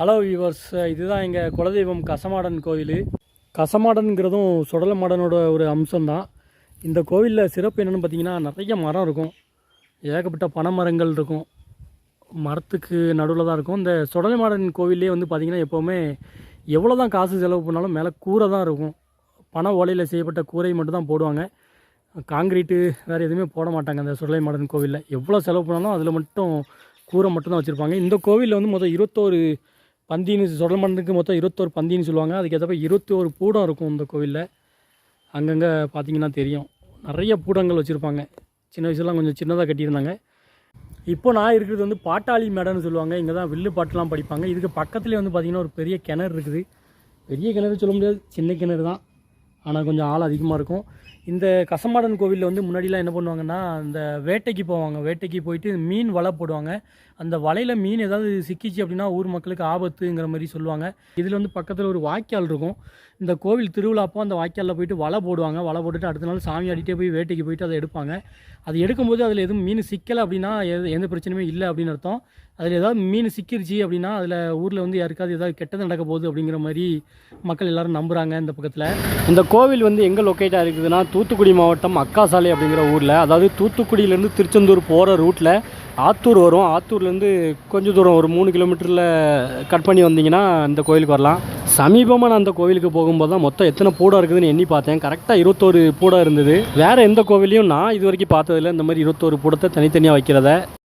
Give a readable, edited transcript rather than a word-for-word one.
Hello viewers, இதுதான் எங்கள் குலதெய்வம் கசமாடன் கோவில். கசமாடன்கிறதும் சுடலமாடனோட ஒரு அம்சம்தான். இந்த கோவிலில் சிறப்பு என்னென்னு பார்த்தீங்கன்னா, நிறைய மரம் இருக்கும், ஏகப்பட்ட பனை மரங்கள் இருக்கும், மரத்துக்கு நடுவில் தான் இருக்கும். இந்த சுடலமாடன் கோவிலே வந்து பார்த்திங்கன்னா எப்போவுமே எவ்வளோ தான் காசு செலவு பண்ணாலும் மேலே கூரை தான் இருக்கும். பனை ஓலையில் செய்யப்பட்ட கூரை மட்டும் தான் போடுவாங்க. காங்கிரீட்டு வேறு எதுவுமே போட மாட்டாங்க. அந்த சுடலைமாடன் கோவிலில் எவ்வளோ செலவு பண்ணாலும் அதில் மட்டும் கூரை மட்டும்தான் வச்சுருப்பாங்க. இந்த கோவிலில் வந்து மொத்தம் 21 பந்தின்னு, சுடலமாடனுக்கு மொத்தம் 21 பந்தின்னு சொல்லுவாங்க. அதுக்கேற்றப்ப 21 பூடம் இருக்கும் இந்த கோவிலில். அங்கங்கே பார்த்திங்கன்னா தெரியும், நிறைய பூடங்கள் வச்சுருப்பாங்க. சின்ன வயசுலாம் கொஞ்சம் சின்னதாக கட்டியிருந்தாங்க. இப்போ நான் இருக்கிறது வந்து பாட்டாளி மேடன்னு சொல்லுவாங்க. இங்கே தான் வில்லு பாட்டுலாம் படிப்பாங்க. இதுக்கு பக்கத்துலேயே வந்து பார்த்திங்கன்னா ஒரு பெரிய கிணறு இருக்குது. பெரிய கிணறு சொல்ல முடியாது, சின்ன கிணறு தான், ஆனால் கொஞ்சம் ஆள் அதிகமாக இருக்கும். இந்த கசமாடன் கோவிலில் வந்து முன்னாடிலாம் என்ன பண்ணுவாங்கன்னா, இந்த வேட்டைக்கு போவாங்க. வேட்டைக்கு போயிட்டு மீன் வலை போடுவாங்க. அந்த வலையில் மீன் ஏதாவது சிக்கிச்சு அப்படின்னா ஊர் மக்களுக்கு ஆபத்துங்கிற மாதிரி சொல்லுவாங்க. இதில் வந்து பக்கத்தில் ஒரு வாய்க்கால் இருக்கும். இந்த கோவில் திருவிழாப்போ அந்த வாய்க்காலில் போயிட்டு வலை போடுவாங்க. வலை போட்டுட்டு அடுத்த நாள் சாமி ஆடிட்டே போய் வேட்டைக்கு போயிட்டு அதை எடுப்பாங்க. அது எடுக்கும்போது அதில் எதுவும் மீன் சிக்கலை அப்படின்னா எந்த பிரச்சனையுமே இல்லை அப்படின்னு அர்த்தம். அதில் ஏதாவது மீன் சிக்கிருச்சு அப்படின்னா அதில் ஊரில் வந்து யாருக்காவது ஏதாவது கெட்டது நடக்க போகுது அப்படிங்கிற மாதிரி மக்கள் எல்லோரும் நம்புகிறாங்க. இந்த பக்கத்தில் இந்த கோவில் வந்து எங்கே லொக்கேட்டாக இருக்குதுன்னா, தூத்துக்குடி மாவட்டம் அக்காசாலை அப்படிங்கிற ஊரில், அதாவது தூத்துக்குடியிலேருந்து திருச்செந்தூர் போகிற ரூட்டில் ஆத்தூர் வரும். ஆத்தூர்லேருந்து கொஞ்சம் தூரம் ஒரு 3 கிலோமீட்டரில் கட் பண்ணி வந்தீங்கன்னா இந்த கோவிலுக்கு வரலாம். சமீபமாக நான் அந்த கோவிலுக்கு போகும்போது தான் மொத்தம் எத்தனை பூடம் இருக்குதுன்னு எண்ணி பார்த்தேன். கரெக்டாக 21 பூடம் இருந்தது. வேறு எந்த கோவிலையும் நான் இது வரைக்கும் பார்த்ததில்ல இந்த மாதிரி 21 பூடத்தை தனித்தனியாக வைக்கிறத.